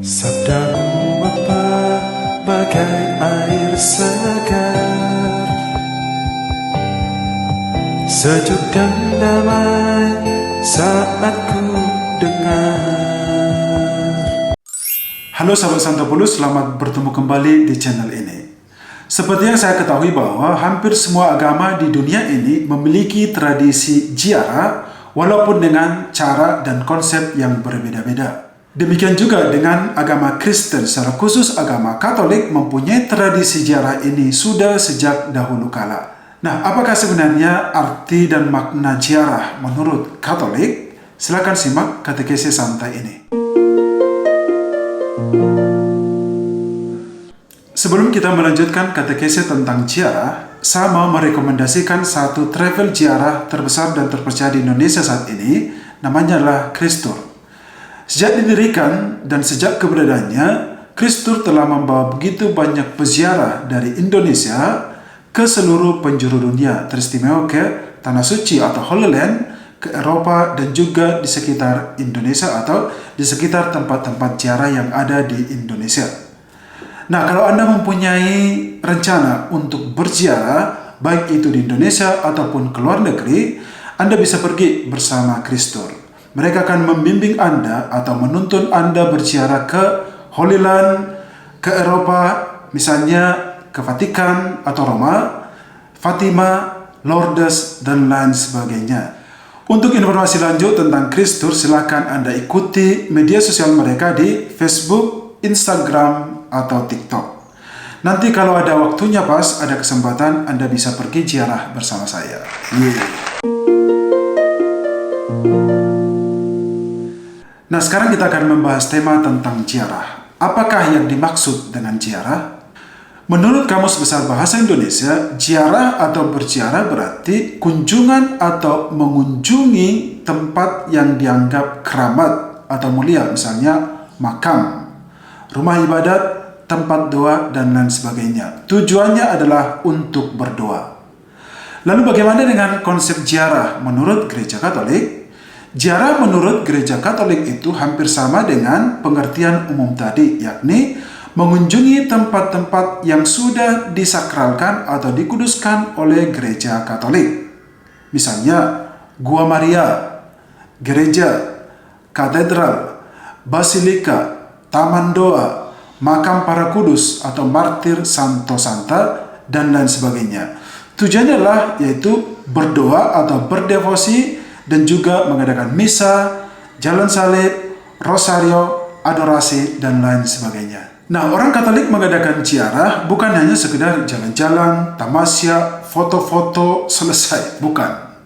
Sabdamu Bapa bagai air segar, sejuk dan damai saat ku dengar. Halo sahabat Santopolus, selamat bertemu kembali di channel ini. Seperti yang saya ketahui bahwa hampir semua agama di dunia ini memiliki tradisi ziarah walaupun dengan cara dan konsep yang berbeda-beda. Demikian juga dengan agama Kristen, secara khusus agama Katolik mempunyai tradisi ziarah ini sudah sejak dahulu kala. Nah, apakah sebenarnya arti dan makna ziarah menurut Katolik? Silakan simak katekese santai ini. Sebelum kita melanjutkan katekese tentang ziarah, saya mau merekomendasikan satu travel ziarah terbesar dan terpercaya di Indonesia saat ini, namanya adalah Kris Tour. Sejak didirikan dan sejak keberadaannya, Kris Tour telah membawa begitu banyak peziarah dari Indonesia ke seluruh penjuru dunia, teristimewa ke Tanah Suci atau Holy Land, ke Eropa dan juga di sekitar Indonesia atau di sekitar tempat-tempat ziarah yang ada di Indonesia. Nah, kalau Anda mempunyai rencana untuk berziarah, baik itu di Indonesia ataupun ke luar negeri, Anda bisa pergi bersama Kris Tour. Mereka akan membimbing Anda atau menuntun Anda berziarah ke Holy Land, ke Eropa, misalnya ke Vatikan atau Roma, Fatima, Lourdes, dan lain sebagainya. Untuk informasi lanjut tentang Kris Tour, silakan Anda ikuti media sosial mereka di Facebook, Instagram, atau TikTok. Nanti kalau ada waktunya pas, ada kesempatan, Anda bisa pergi ziarah bersama saya. Nah, sekarang kita akan membahas tema tentang ziarah. Apakah yang dimaksud dengan ziarah? Menurut Kamus Besar Bahasa Indonesia, ziarah atau berziarah berarti kunjungan atau mengunjungi tempat yang dianggap keramat atau mulia, misalnya makam, rumah ibadat, tempat doa, dan lain sebagainya. Tujuannya adalah untuk berdoa. Lalu bagaimana dengan konsep ziarah menurut Gereja Katolik? Ziarah menurut Gereja Katolik itu hampir sama dengan pengertian umum tadi, yakni mengunjungi tempat-tempat yang sudah disakralkan atau dikuduskan oleh Gereja Katolik. Misalnya, Gua Maria, gereja, katedral, basilika, taman doa, makam para kudus atau martir Santo Santa, dan lain sebagainya. Tujuannya adalah yaitu berdoa atau berdevosi dan juga mengadakan misa, jalan salib, rosario, adorasi, dan lain sebagainya. Nah, orang Katolik mengadakan ziarah bukan hanya sekedar jalan-jalan, tamasya, foto-foto, selesai.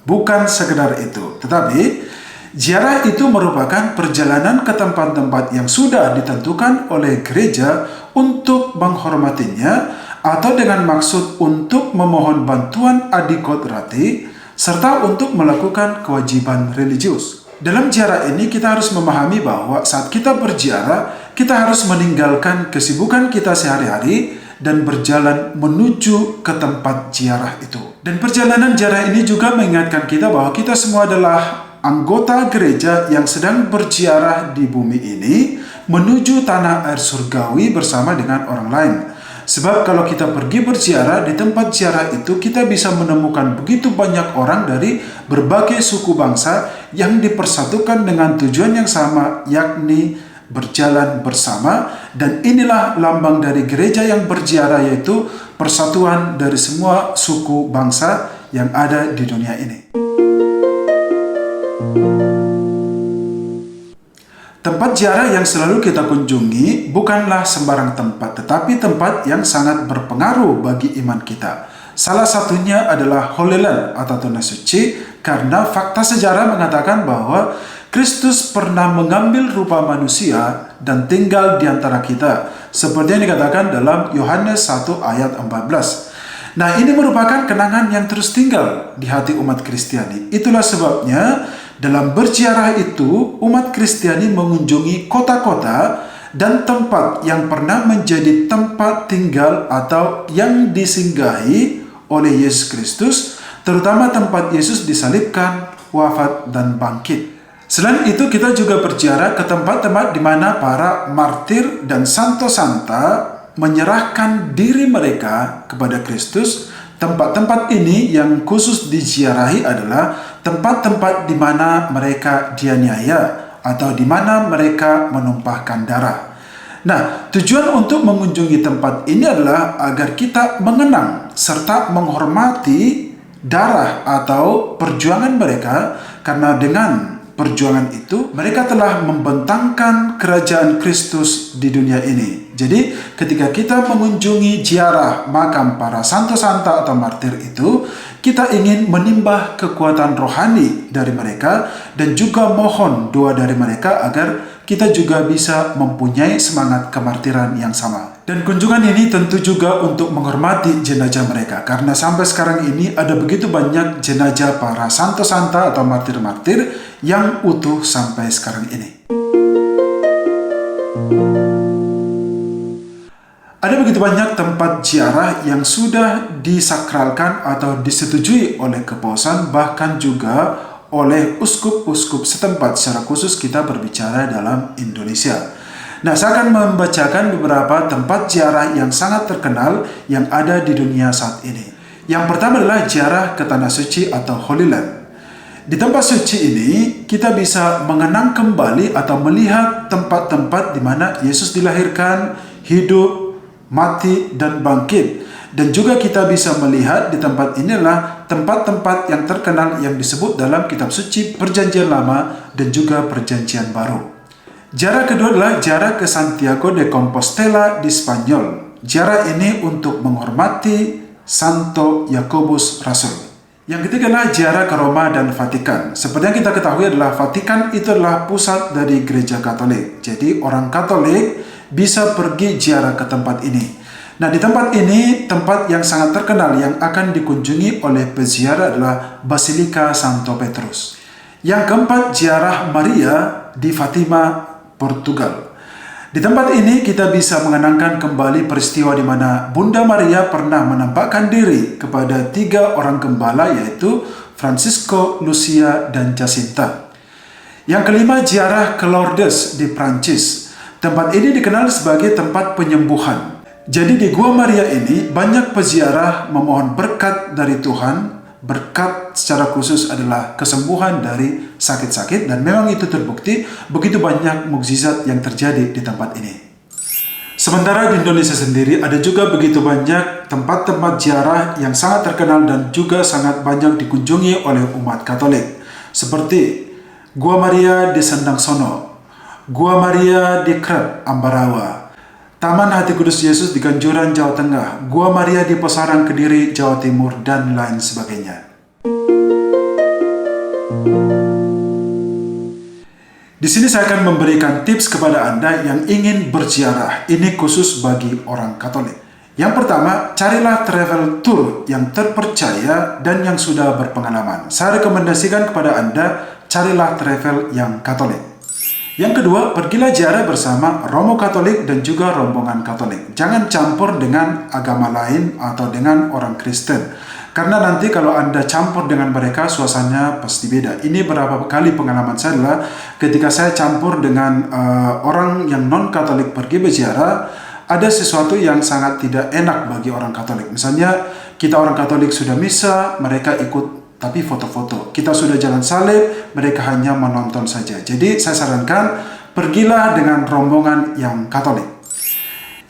Bukan sekedar itu. Tetapi, ziarah itu merupakan perjalanan ke tempat-tempat yang sudah ditentukan oleh gereja untuk menghormatinya atau dengan maksud untuk memohon bantuan adikot rati, serta untuk melakukan kewajiban religius. Dalam ziarah ini kita harus memahami bahwa saat kita berziarah, kita harus meninggalkan kesibukan kita sehari-hari dan berjalan menuju ke tempat ziarah itu. Dan perjalanan ziarah ini juga mengingatkan kita bahwa kita semua adalah anggota gereja yang sedang berziarah di bumi ini menuju tanah air surgawi bersama dengan orang lain. Sebab kalau kita pergi berziarah, di tempat ziarah itu kita bisa menemukan begitu banyak orang dari berbagai suku bangsa yang dipersatukan dengan tujuan yang sama, yakni berjalan bersama. Dan inilah lambang dari gereja yang berziarah, yaitu persatuan dari semua suku bangsa yang ada di dunia ini. Tempat ziarah yang selalu kita kunjungi bukanlah sembarang tempat, tetapi tempat yang sangat berpengaruh bagi iman kita. Salah satunya adalah Holy Land atau Tanah Suci, karena fakta sejarah mengatakan bahwa Kristus pernah mengambil rupa manusia dan tinggal di antara kita, seperti yang dikatakan dalam Yohanes 1 ayat 14. Nah, ini merupakan kenangan yang terus tinggal di hati umat Kristiani. Itulah sebabnya dalam berziarah itu, umat Kristiani mengunjungi kota-kota dan tempat yang pernah menjadi tempat tinggal atau yang disinggahi oleh Yesus Kristus, terutama tempat Yesus disalibkan, wafat, dan bangkit. Selain itu, kita juga berziarah ke tempat-tempat di mana para martir dan santo-santa menyerahkan diri mereka kepada Kristus. Tempat-tempat ini yang khusus diziarahi adalah tempat-tempat di mana mereka dianiaya atau di mana mereka menumpahkan darah. Nah, tujuan untuk mengunjungi tempat ini adalah agar kita mengenang serta menghormati darah atau perjuangan mereka, karena dengan perjuangan itu mereka telah membentangkan kerajaan Kristus di dunia ini. Jadi ketika kita mengunjungi ziarah makam para santo-santa atau martir itu, kita ingin menimbah kekuatan rohani dari mereka dan juga mohon doa dari mereka agar kita juga bisa mempunyai semangat kemartiran yang sama. Dan kunjungan ini tentu juga untuk menghormati jenazah mereka, karena sampai sekarang ini ada begitu banyak jenazah para santo-santa atau martir-martir yang utuh sampai sekarang ini. Ada begitu banyak tempat ziarah yang sudah disakralkan atau disetujui oleh Keposan, bahkan juga oleh uskup-uskup setempat. Secara khusus kita berbicara dalam Indonesia. Nah, saya akan membacakan beberapa tempat ziarah yang sangat terkenal yang ada di dunia saat ini. Yang pertama adalah ziarah ke Tanah Suci atau Holy Land. Di tempat suci ini, kita bisa mengenang kembali atau melihat tempat-tempat di mana Yesus dilahirkan, hidup, mati, dan bangkit. Dan juga kita bisa melihat di tempat inilah tempat-tempat yang terkenal yang disebut dalam kitab suci Perjanjian Lama dan juga Perjanjian Baru. Ziarah kedua adalah ziarah ke Santiago de Compostela di Spanyol. Ziarah ini untuk menghormati Santo Yakobus Rasul. Yang ketiga adalah ziarah ke Roma dan Vatikan. Seperti yang kita ketahui adalah Vatikan itu adalah pusat dari gereja Katolik. Jadi orang Katolik bisa pergi ziarah ke tempat ini. Nah, di tempat ini, tempat yang sangat terkenal yang akan dikunjungi oleh peziarah adalah Basilika Santo Petrus. Yang keempat, ziarah Maria di Fatima, Portugal. Di tempat ini kita bisa mengenangkan kembali peristiwa di mana Bunda Maria pernah menampakkan diri kepada 3 orang gembala, yaitu Francisco, Lucia, dan Jacinta. Yang kelima, ziarah ke Lourdes di Prancis. Tempat ini dikenal sebagai tempat penyembuhan. Jadi di Gua Maria ini banyak peziarah memohon berkat dari Tuhan. Berkat secara khusus adalah kesembuhan dari sakit-sakit, dan memang itu terbukti begitu banyak mukjizat yang terjadi di tempat ini. Sementara di Indonesia sendiri ada juga begitu banyak tempat-tempat ziarah yang sangat terkenal dan juga sangat banyak dikunjungi oleh umat Katolik. Seperti Gua Maria di Sendang Sono, Gua Maria di Krep, Ambarawa, Taman Hati Kudus Yesus di Ganjuran, Jawa Tengah, Gua Maria di Posarang, Kediri, Jawa Timur, dan lain sebagainya. Di sini saya akan memberikan tips kepada Anda yang ingin berziarah. Ini khusus bagi orang Katolik. Yang pertama, carilah travel tour yang terpercaya dan yang sudah berpengalaman. Saya rekomendasikan kepada Anda, carilah travel yang Katolik. Yang kedua, pergilah ziarah bersama Romo Katolik dan juga rombongan Katolik. Jangan campur dengan agama lain atau dengan orang Kristen. Karena nanti kalau Anda campur dengan mereka, suasananya pasti beda. Ini berapa kali pengalaman saya adalah ketika saya campur dengan orang yang non-Katolik pergi berziarah, ada sesuatu yang sangat tidak enak bagi orang Katolik. Misalnya, kita orang Katolik sudah misa, mereka ikut tapi foto-foto. Kita sudah jalan salib, mereka hanya menonton saja. Jadi saya sarankan, pergilah dengan rombongan yang Katolik.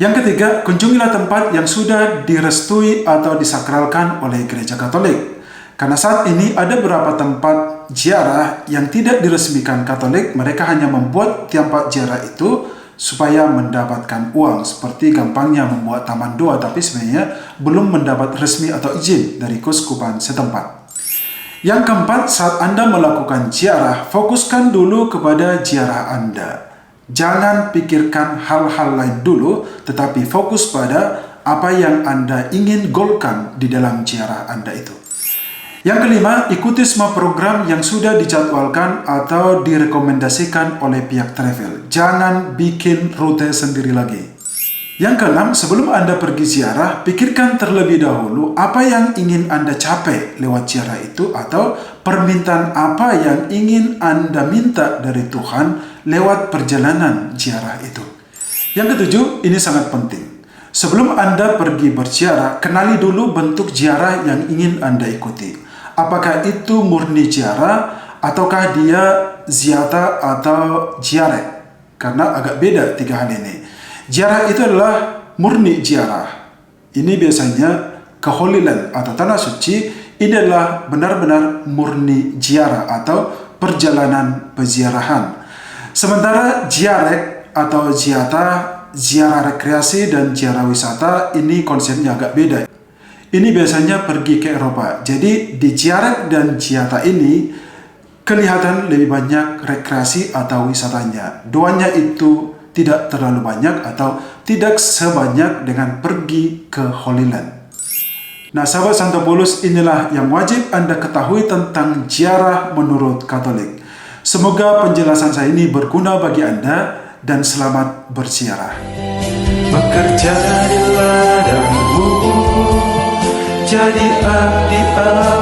Yang ketiga, kunjungilah tempat yang sudah direstui atau disakralkan oleh gereja Katolik. Karena saat ini ada beberapa tempat ziarah yang tidak diresmikan Katolik, mereka hanya membuat tempat ziarah itu supaya mendapatkan uang. Seperti gampangnya membuat taman doa, tapi sebenarnya belum mendapat resmi atau izin dari keuskupan setempat. Yang keempat, saat Anda melakukan ziarah, fokuskan dulu kepada ziarah Anda. Jangan pikirkan hal-hal lain dulu, tetapi fokus pada apa yang Anda ingin golkan di dalam ziarah Anda itu. Yang kelima, ikuti semua program yang sudah dijadwalkan atau direkomendasikan oleh pihak travel. Jangan bikin rute sendiri lagi. Yang keenam, sebelum Anda pergi ziarah, pikirkan terlebih dahulu apa yang ingin Anda capai lewat ziarah itu, atau permintaan apa yang ingin Anda minta dari Tuhan lewat perjalanan ziarah itu. Yang ketujuh, ini sangat penting. Sebelum Anda pergi berziarah, kenali dulu bentuk ziarah yang ingin Anda ikuti. Apakah itu murni ziarah, ataukah dia ziarah atau ziarah? Karena agak beda tiga hal ini. Ziarah itu adalah murni ziarah. Ini biasanya ke Holy Land atau Tanah Suci. Ini adalah benar-benar murni ziarah atau perjalanan peziarahan. Sementara ziarah atau ziarah rekreasi dan ziarah wisata, ini konsepnya agak beda. Ini biasanya pergi ke Eropa. Jadi di ziarah dan ziarah ini kelihatan lebih banyak rekreasi atau wisatanya. Duanya itu tidak terlalu banyak atau tidak sebanyak dengan pergi ke Holy Land. Nah, sahabat Santo Paulus, inilah yang wajib Anda ketahui tentang ziarah menurut Katolik. Semoga penjelasan saya ini berguna bagi Anda dan selamat berziarah. Bekerja di ladangmu, jadi abdi Allah.